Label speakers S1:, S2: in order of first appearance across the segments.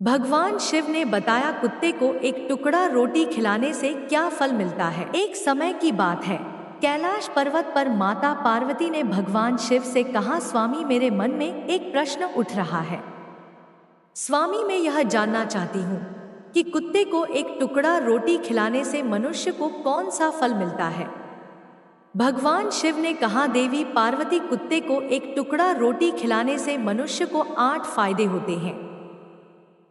S1: भगवान शिव ने बताया कुत्ते को एक टुकड़ा रोटी खिलाने से क्या फल मिलता है। एक समय की बात है, कैलाश पर्वत पर माता पार्वती ने भगवान शिव से कहा, स्वामी मेरे मन में एक प्रश्न उठ रहा है। स्वामी मैं यह जानना चाहती हूँ कि कुत्ते को एक टुकड़ा रोटी खिलाने से मनुष्य को कौन सा फल मिलता है। भगवान शिव ने कहा, देवी पार्वती कुत्ते को एक टुकड़ा रोटी खिलाने से मनुष्य को 8 फायदे होते हैं।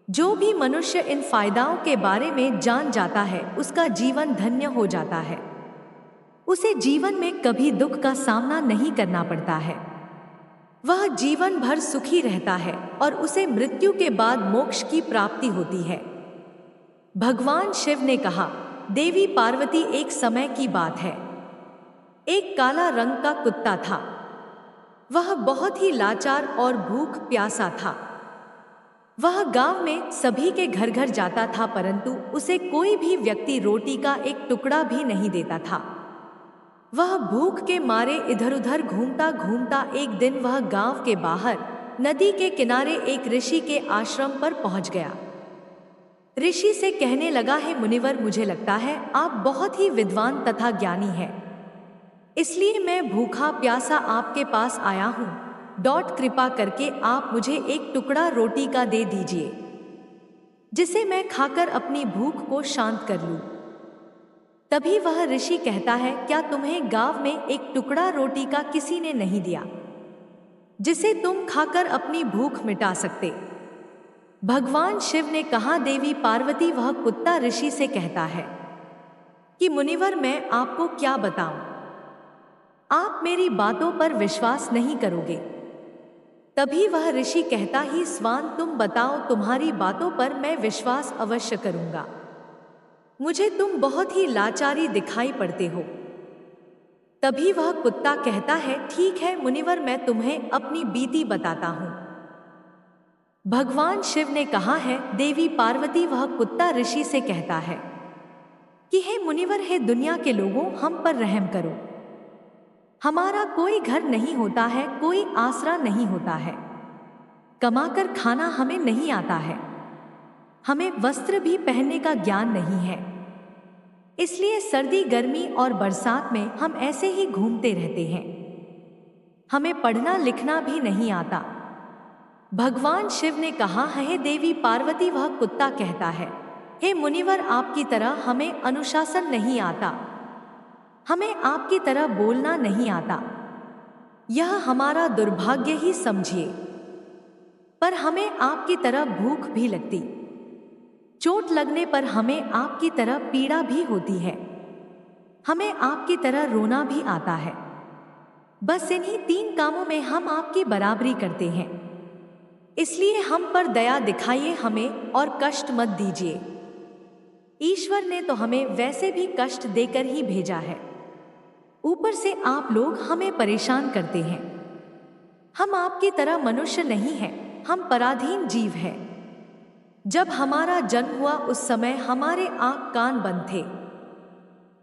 S1: जो भी मनुष्य इन फायदाओं के बारे में जान जाता है उसका जीवन धन्य हो जाता है। उसे जीवन में कभी दुख का सामना नहीं करना पड़ता है। वह जीवन भर सुखी रहता है और उसे मृत्यु के बाद मोक्ष की प्राप्ति होती है। भगवान शिव ने कहा, देवी पार्वती एक समय की बात है, एक काला रंग का कुत्ता था। वह बहुत ही लाचार और भूख प्यासा था। वह गांव में सभी के घर घर जाता था, परंतु उसे कोई भी व्यक्ति रोटी का एक टुकड़ा भी नहीं देता था। वह भूख के मारे इधर उधर घूमता घूमता एक दिन वह गांव के बाहर नदी के किनारे एक ऋषि के आश्रम पर पहुंच गया। ऋषि से कहने लगा, है मुनिवर, मुझे लगता है आप बहुत ही विद्वान तथा ज्ञानी हैं, इसलिए मैं भूखा प्यासा आपके पास आया हूँ। कृपा करके आप मुझे एक टुकड़ा रोटी का दे दीजिए, जिसे मैं खाकर अपनी भूख को शांत कर लूं। तभी वह ऋषि कहता है, क्या तुम्हें गांव में एक टुकड़ा रोटी का किसी ने नहीं दिया जिसे तुम खाकर अपनी भूख मिटा सकते। भगवान शिव ने कहा, देवी पार्वती वह कुत्ता ऋषि से कहता है कि मुनिवर मैं आपको क्या बताऊं, आप मेरी बातों पर विश्वास नहीं करोगे। तभी वह ऋषि कहता ही, स्वान तुम बताओ, तुम्हारी बातों पर मैं विश्वास अवश्य करूंगा। मुझे तुम बहुत ही लाचारी दिखाई पड़ते हो। तभी वह कुत्ता कहता है, ठीक है मुनिवर, मैं तुम्हें अपनी बीती बताता हूं। भगवान शिव ने कहा है, देवी पार्वती वह कुत्ता ऋषि से कहता है कि हे मुनिवर, हे दुनिया के लोगों, हम पर रहम करो। हमारा कोई घर नहीं होता है, कोई आसरा नहीं होता है, कमाकर खाना हमें नहीं आता है, हमें वस्त्र भी पहनने का ज्ञान नहीं है, इसलिए सर्दी गर्मी और बरसात में हम ऐसे ही घूमते रहते हैं। हमें पढ़ना लिखना भी नहीं आता। भगवान शिव ने कहा है, देवी पार्वती वह कुत्ता कहता है, हे मुनिवर, आपकी तरह हमें अनुशासन नहीं आता, हमें आपकी तरह बोलना नहीं आता, यह हमारा दुर्भाग्य ही समझिए। पर हमें आपकी तरह भूख भी लगती, चोट लगने पर हमें आपकी तरह पीड़ा भी होती है, हमें आपकी तरह रोना भी आता है। बस इन्हीं 3 कामों में हम आपकी बराबरी करते हैं, इसलिए हम पर दया दिखाइए हमें और कष्ट मत दीजिए। ईश्वर ने तो हमें वैसे भी कष्ट देकर ही भेजा है, ऊपर से आप लोग हमें परेशान करते हैं। हम आपकी तरह मनुष्य नहीं हैं, हम पराधीन जीव हैं। जब हमारा जन्म हुआ उस समय हमारे आँख कान बंद थे।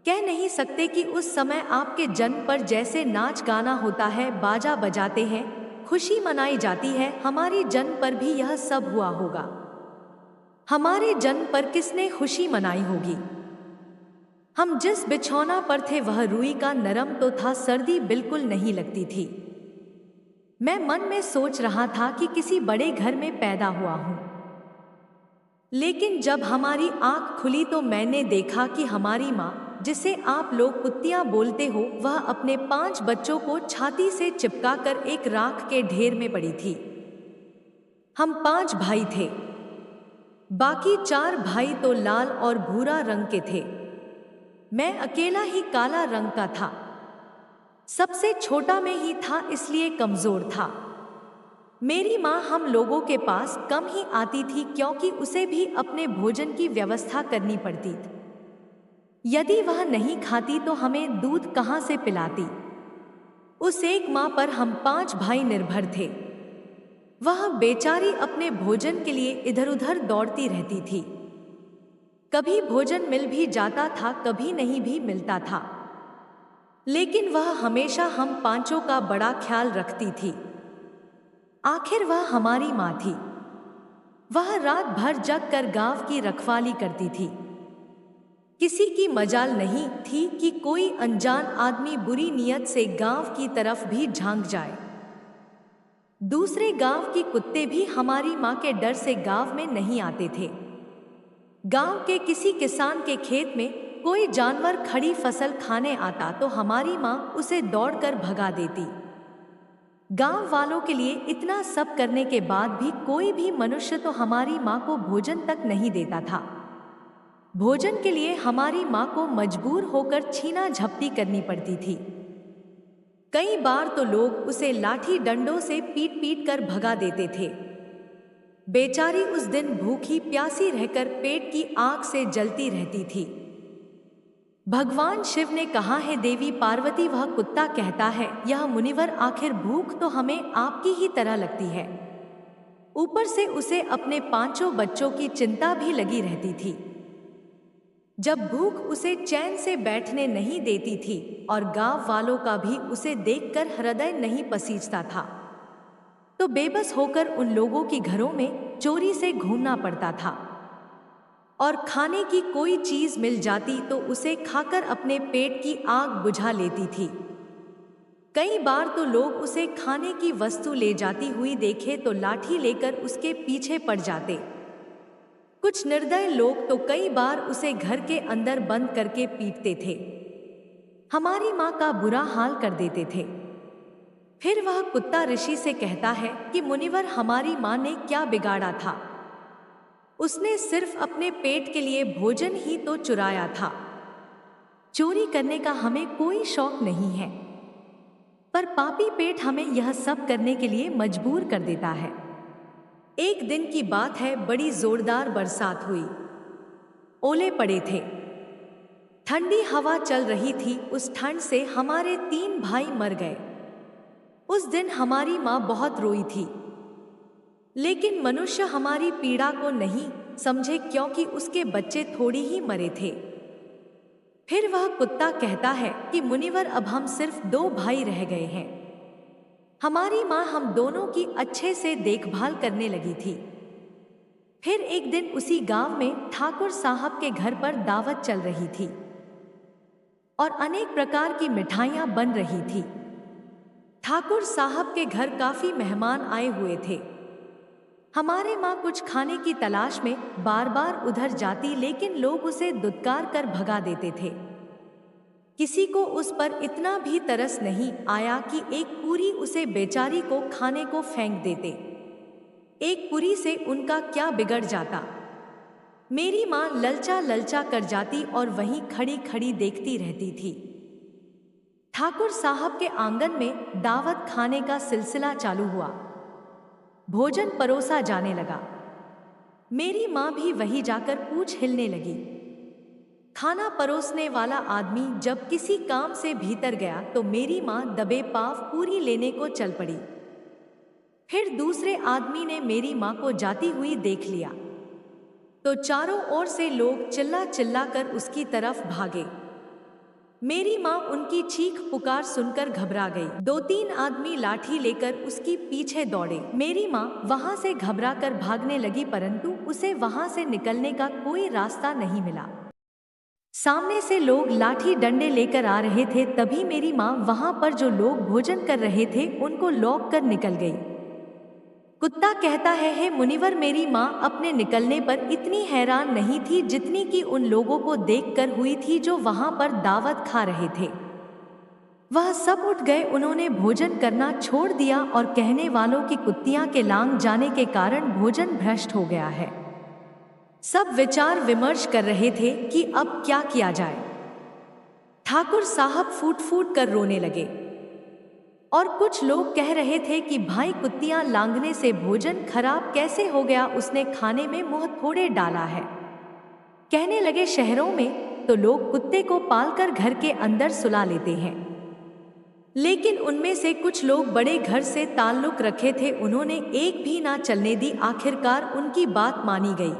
S1: कह नहीं सकते कि उस समय आपके जन्म पर जैसे नाच गाना होता है, बाजा बजाते हैं, खुशी मनाई जाती है, हमारे जन्म पर भी यह सब हुआ होगा। हमारे जन्म पर किसने खुशी मनाई होगी? हम जिस बिछौना पर थे वह रुई का नरम तो था, सर्दी बिल्कुल नहीं लगती थी। मैं मन में सोच रहा था कि किसी बड़े घर में पैदा हुआ हूं। लेकिन जब हमारी आंख खुली तो मैंने देखा कि हमारी माँ, जिसे आप लोग कुत्तियां बोलते हो, वह अपने 5 बच्चों को छाती से चिपकाकर एक राख के ढेर में पड़ी थी। हम 5 भाई थे, बाकी 4 भाई तो लाल और भूरा रंग के थे। मैं अकेला ही काला रंग का था। सबसे छोटा में ही था, इसलिए कमजोर था। मेरी माँ हम लोगों के पास कम ही आती थी, क्योंकि उसे भी अपने भोजन की व्यवस्था करनी पड़ती थी। यदि वह नहीं खाती तो हमें दूध कहाँ से पिलाती? उस एक माँ पर हम 5 भाई निर्भर थे। वह बेचारी अपने भोजन के लिए इधर उधर दौड़ती रहती थी। कभी भोजन मिल भी जाता था, कभी नहीं भी मिलता था, लेकिन वह हमेशा हम 5 का बड़ा ख्याल रखती थी। आखिर वह हमारी माँ थी। वह रात भर जग कर गांव की रखवाली करती थी। किसी की मजाल नहीं थी कि कोई अनजान आदमी बुरी नियत से गांव की तरफ भी झांक जाए। दूसरे गांव के कुत्ते भी हमारी माँ के डर से गांव में नहीं आते थे। गांव के किसी किसान के खेत में कोई जानवर खड़ी फसल खाने आता तो हमारी माँ उसे दौड़कर भगा देती। गांव वालों के लिए इतना सब करने के बाद भी कोई भी मनुष्य तो हमारी माँ को भोजन तक नहीं देता था। भोजन के लिए हमारी माँ को मजबूर होकर छीना झपटी करनी पड़ती थी। कई बार तो लोग उसे लाठी डंडों से पीट पीट कर भगा देते थे। बेचारी उस दिन भूखी प्यासी रहकर पेट की आग से जलती रहती थी। भगवान शिव ने कहा है, देवी पार्वती वह कुत्ता कहता है, यह मुनिवर आखिर भूख तो हमें आपकी ही तरह लगती है। ऊपर से उसे अपने 5 बच्चों की चिंता भी लगी रहती थी। जब भूख उसे चैन से बैठने नहीं देती थी और गांव वालों का भी उसे देखकर हृदय नहीं पसीजता था, तो बेबस होकर उन लोगों की घरों में चोरी से घूमना पड़ता था। और खाने की कोई चीज मिल जाती तो उसे खाकर अपने पेट की आग बुझा लेती थी। कई बार तो लोग उसे खाने की वस्तु ले जाती हुई देखे तो लाठी लेकर उसके पीछे पड़ जाते। कुछ निर्दय लोग तो कई बार उसे घर के अंदर बंद करके पीटते थे। हमारी माँ का बुरा हाल कर देते थे। फिर वह कुत्ता ऋषि से कहता है कि मुनिवर, हमारी माँ ने क्या बिगाड़ा था? उसने सिर्फ अपने पेट के लिए भोजन ही तो चुराया था। चोरी करने का हमें कोई शौक नहीं है, पर पापी पेट हमें यह सब करने के लिए मजबूर कर देता है। एक दिन की बात है, बड़ी जोरदार बरसात हुई। ओले पड़े थे, ठंडी हवा चल रही थी। उस ठंड से हमारे 3 भाई मर गए। उस दिन हमारी माँ बहुत रोई थी, लेकिन मनुष्य हमारी पीड़ा को नहीं समझे क्योंकि उसके बच्चे थोड़ी ही मरे थे। फिर वह कुत्ता कहता है कि मुनिवर, अब हम सिर्फ 2 भाई रह गए हैं। हमारी माँ हम दोनों की अच्छे से देखभाल करने लगी थी। फिर एक दिन उसी गांव में ठाकुर साहब के घर पर दावत चल रही थी और अनेक प्रकार की मिठाइयां बन रही थी। ठाकुर साहब के घर काफी मेहमान आए हुए थे। हमारे माँ कुछ खाने की तलाश में बार बार उधर जाती, लेकिन लोग उसे दुत्कार कर भगा देते थे। किसी को उस पर इतना भी तरस नहीं आया कि एक पूरी उसे बेचारी को खाने को फेंक देते। एक पूरी से उनका क्या बिगड़ जाता? मेरी माँ ललचा ललचा कर जाती और वहीं खड़ी खड़ी देखती रहती थी। ठाकुर साहब के आंगन में दावत खाने का सिलसिला चालू हुआ। भोजन परोसा जाने लगा। मेरी माँ भी वहीं जाकर पूंछ हिलने लगी। खाना परोसने वाला आदमी जब किसी काम से भीतर गया तो मेरी माँ दबे पांव पूरी लेने को चल पड़ी। फिर दूसरे आदमी ने मेरी माँ को जाती हुई देख लिया तो चारों ओर से लोग चिल्ला चिल्ला कर उसकी तरफ भागे। मेरी माँ उनकी चीख पुकार सुनकर घबरा गई। 2-3 आदमी लाठी लेकर उसकी पीछे दौड़े। मेरी माँ वहां से घबरा कर भागने लगी, परंतु उसे वहां से निकलने का कोई रास्ता नहीं मिला। सामने से लोग लाठी डंडे लेकर आ रहे थे। तभी मेरी माँ वहां पर जो लोग भोजन कर रहे थे उनको लौक कर निकल गई। कुत्ता कहता है, हे मुनिवर, मेरी माँ अपने निकलने पर इतनी हैरान नहीं थी जितनी कि उन लोगों को देखकर हुई थी जो वहां पर दावत खा रहे थे। वह सब उठ गए। उन्होंने भोजन करना छोड़ दिया और कहने वालों की कुत्तियां के लांग जाने के कारण भोजन भ्रष्ट हो गया है। सब विचार विमर्श कर रहे थे कि अब क्या किया जाए। ठाकुर साहब फूट फूट कर रोने लगे और कुछ लोग कह रहे थे कि भाई, कुत्तियां लांघने से भोजन खराब कैसे हो गया? उसने खाने में मुंह थोड़े डाला है। कहने लगे, शहरों में तो लोग कुत्ते को पालकर घर के अंदर सुला लेते हैं, लेकिन उनमें से कुछ लोग बड़े घर से ताल्लुक रखे थे, उन्होंने एक भी ना चलने दी। आखिरकार उनकी बात मानी गई।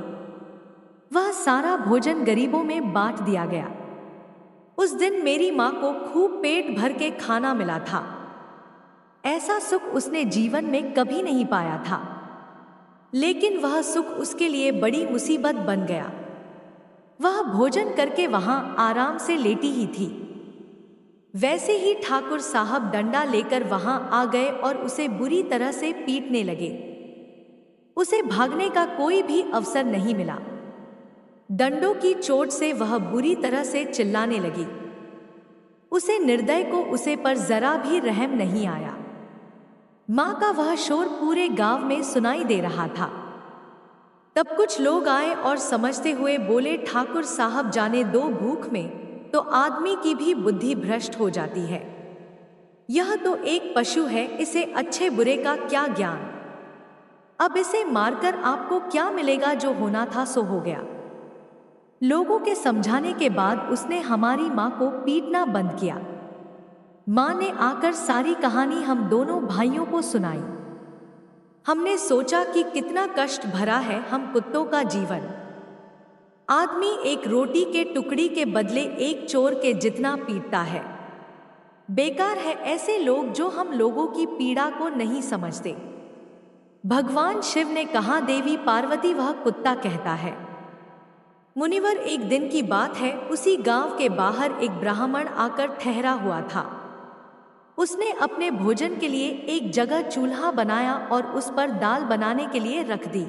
S1: वह सारा भोजन गरीबों में बांट दिया गया। उस दिन मेरी माँ को खूब पेट भर के खाना मिला था। ऐसा सुख उसने जीवन में कभी नहीं पाया था। लेकिन वह सुख उसके लिए बड़ी मुसीबत बन गया। वह भोजन करके वहां आराम से लेटी ही थी। वैसे ही ठाकुर साहब डंडा लेकर वहां आ गए और उसे बुरी तरह से पीटने लगे। उसे भागने का कोई भी अवसर नहीं मिला। डंडों की चोट से वह बुरी तरह से चिल्लाने लगी। उसे निर्दय को उसे पर जरा भी रहम नहीं आया। मां का वह शोर पूरे गांव में सुनाई दे रहा था। तब कुछ लोग आए और समझते हुए बोले, ठाकुर साहब जाने दो, भूख में तो आदमी की भी बुद्धि भ्रष्ट हो जाती है। यह तो एक पशु है, इसे अच्छे बुरे का क्या ज्ञान। अब इसे मारकर आपको क्या मिलेगा, जो होना था सो हो गया। लोगों के समझाने के बाद उसने हमारी माँ को पीटना बंद किया। माँ ने आकर सारी कहानी हम दोनों भाइयों को सुनाई। हमने सोचा कि कितना कष्ट भरा है हम कुत्तों का जीवन। आदमी एक रोटी के टुकड़ी के बदले एक चोर के जितना पीटता है। बेकार है ऐसे लोग जो हम लोगों की पीड़ा को नहीं समझते। भगवान शिव ने कहा, देवी पार्वती वह कुत्ता कहता है। मुनिवर, एक दिन की बात है, उसी गांव के बाहर एक ब्राह्मण आकर ठहरा हुआ था। उसने अपने भोजन के लिए एक जगह चूल्हा बनाया और उस पर दाल बनाने के लिए रख दी।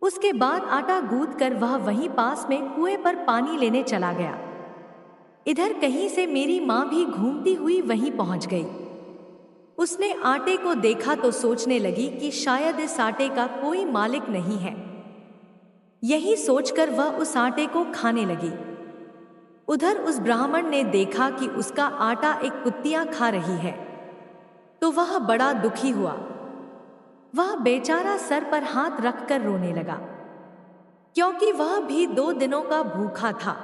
S1: उसके बाद आटा गूंथ कर वह वहीं पास में कुएं पर पानी लेने चला गया। इधर कहीं से मेरी माँ भी घूमती हुई वहीं पहुंच गई। उसने आटे को देखा तो सोचने लगी कि शायद इस आटे का कोई मालिक नहीं है। यही सोचकर वह उस आटे को खाने लगी। उधर उस ब्राह्मण ने देखा कि उसका आटा एक कुत्तियां खा रही है, तो वह बड़ा दुखी हुआ। वह बेचारा सर पर हाथ रखकर रोने लगा, क्योंकि वह भी 2 दिनों का भूखा था।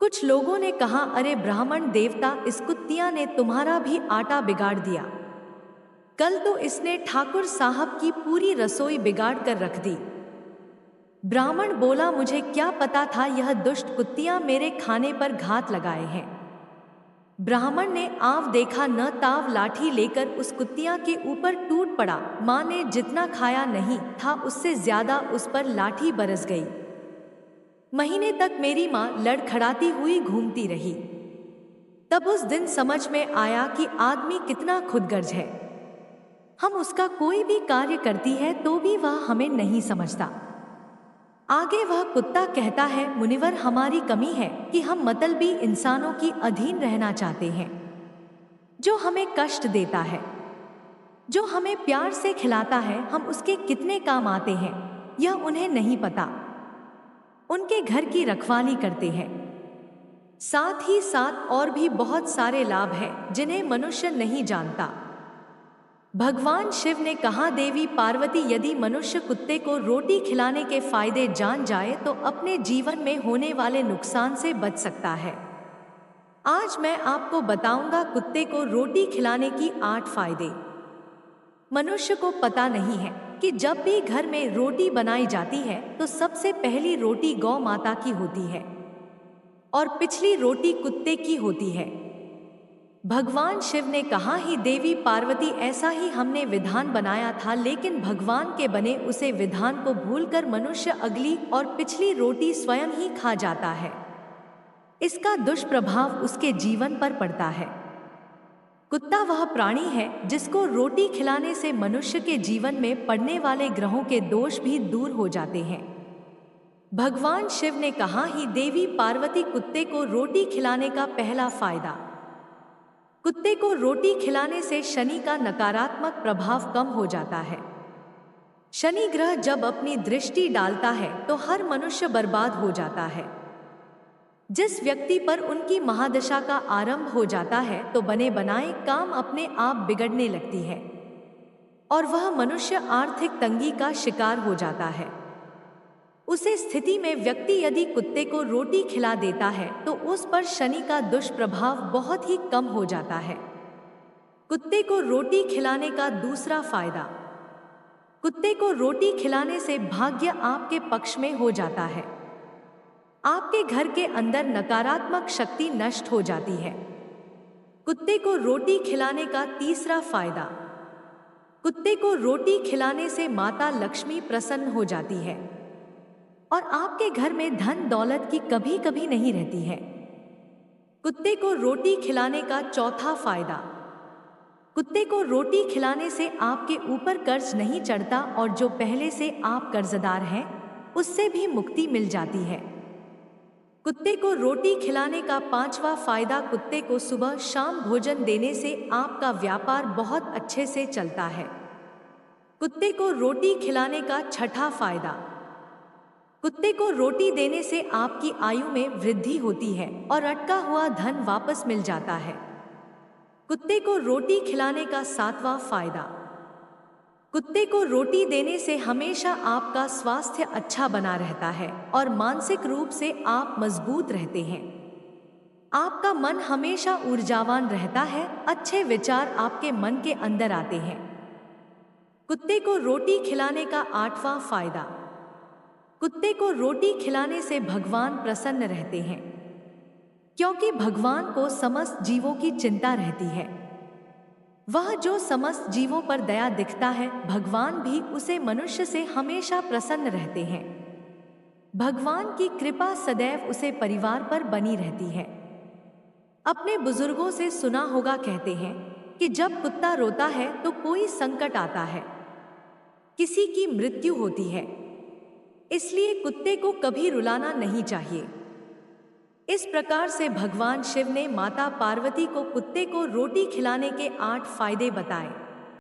S1: कुछ लोगों ने कहा, अरे ब्राह्मण देवता, इस कुत्तियां ने तुम्हारा भी आटा बिगाड़ दिया। कल तो इसने ठाकुर साहब की पूरी रसोई बिगाड़ कर रख दी। ब्राह्मण बोला, मुझे क्या पता था यह दुष्ट कुत्तियां मेरे खाने पर घात लगाए हैं। ब्राह्मण ने आव देखा न ताव लाठी लेकर उस कुत्तियां के ऊपर टूट पड़ा। माँ ने जितना खाया नहीं था उससे ज्यादा उस पर लाठी बरस गई। महीने तक मेरी माँ लड़खड़ाती हुई घूमती रही। तब उस दिन समझ में आया कि आदमी कितना खुदगर्ज है। हम उसका कोई भी कार्य करती है तो भी वह हमें नहीं समझता। आगे वह कुत्ता कहता है, मुनिवर, हमारी कमी है कि हम मतलबी इंसानों की अधीन रहना चाहते हैं। जो हमें कष्ट देता है, जो हमें प्यार से खिलाता है, हम उसके कितने काम आते हैं यह उन्हें नहीं पता। उनके घर की रखवाली करते हैं। साथ ही साथ और भी बहुत सारे लाभ हैं जिन्हें मनुष्य नहीं जानता। भगवान शिव ने कहा, देवी पार्वती, यदि मनुष्य कुत्ते को रोटी खिलाने के फायदे जान जाए तो अपने जीवन में होने वाले नुकसान से बच सकता है। आज मैं आपको बताऊंगा कुत्ते को रोटी खिलाने की 8 फायदे। मनुष्य को पता नहीं है कि जब भी घर में रोटी बनाई जाती है तो सबसे पहली रोटी गौ माता की होती है और पिछली रोटी कुत्ते की होती है। भगवान शिव ने कहा, ही देवी पार्वती, ऐसा ही हमने विधान बनाया था, लेकिन भगवान के बने उसे विधान को भूलकर मनुष्य अगली और पिछली रोटी स्वयं ही खा जाता है। इसका दुष्प्रभाव उसके जीवन पर पड़ता है। कुत्ता वह प्राणी है जिसको रोटी खिलाने से मनुष्य के जीवन में पड़ने वाले ग्रहों के दोष भी दूर हो जाते हैं। भगवान शिव ने कहा, ही देवी पार्वती, कुत्ते को रोटी खिलाने का पहला फायदा। कुत्ते को रोटी खिलाने से शनि का नकारात्मक प्रभाव कम हो जाता है। शनि ग्रह जब अपनी दृष्टि डालता है तो हर मनुष्य बर्बाद हो जाता है। जिस व्यक्ति पर उनकी महादशा का आरंभ हो जाता है तो बने बनाए काम अपने आप बिगड़ने लगती है और वह मनुष्य आर्थिक तंगी का शिकार हो जाता है। उसे स्थिति में व्यक्ति यदि कुत्ते को रोटी खिला देता है तो उस पर शनि का दुष्प्रभाव बहुत ही कम हो जाता है। कुत्ते को रोटी खिलाने का दूसरा फायदा। कुत्ते को रोटी खिलाने से भाग्य आपके पक्ष में हो जाता है। आपके घर के अंदर नकारात्मक शक्ति नष्ट हो जाती है। कुत्ते को रोटी खिलाने का तीसरा फायदा। कुत्ते को रोटी खिलाने से माता लक्ष्मी प्रसन्न हो जाती है और आपके घर में धन दौलत की कभी कभी नहीं रहती है। कुत्ते को रोटी खिलाने का चौथा फायदा। कुत्ते को रोटी खिलाने से आपके ऊपर कर्ज नहीं चढ़ता और जो पहले से आप कर्जदार हैं उससे भी मुक्ति मिल जाती है। कुत्ते को रोटी खिलाने का पांचवा फायदा। कुत्ते को सुबह शाम भोजन देने से आपका व्यापार बहुत अच्छे से चलता है। कुत्ते को रोटी खिलाने का छठा फायदा। कुत्ते को रोटी देने से आपकी आयु में वृद्धि होती है और अटका हुआ धन वापस मिल जाता है। कुत्ते को रोटी खिलाने का सातवां फायदा। कुत्ते को रोटी देने से हमेशा आपका स्वास्थ्य अच्छा बना रहता है और मानसिक रूप से आप मजबूत रहते हैं। आपका मन हमेशा ऊर्जावान रहता है, अच्छे विचार आपके मन के अंदर आते हैं। कुत्ते को रोटी खिलाने का आठवां फायदा। कुत्ते को रोटी खिलाने से भगवान प्रसन्न रहते हैं, क्योंकि भगवान को समस्त जीवों की चिंता रहती है। वह जो समस्त जीवों पर दया दिखता है, भगवान भी उसे मनुष्य से हमेशा प्रसन्न रहते हैं। भगवान की कृपा सदैव उसे परिवार पर बनी रहती है। अपने बुजुर्गों से सुना होगा, कहते हैं कि जब कुत्ता रोता है तो कोई संकट आता है, किसी की मृत्यु होती है। इसलिए कुत्ते को कभी रुलाना नहीं चाहिए। इस प्रकार से भगवान शिव ने माता पार्वती को कुत्ते को रोटी खिलाने के 8 फायदे बताए।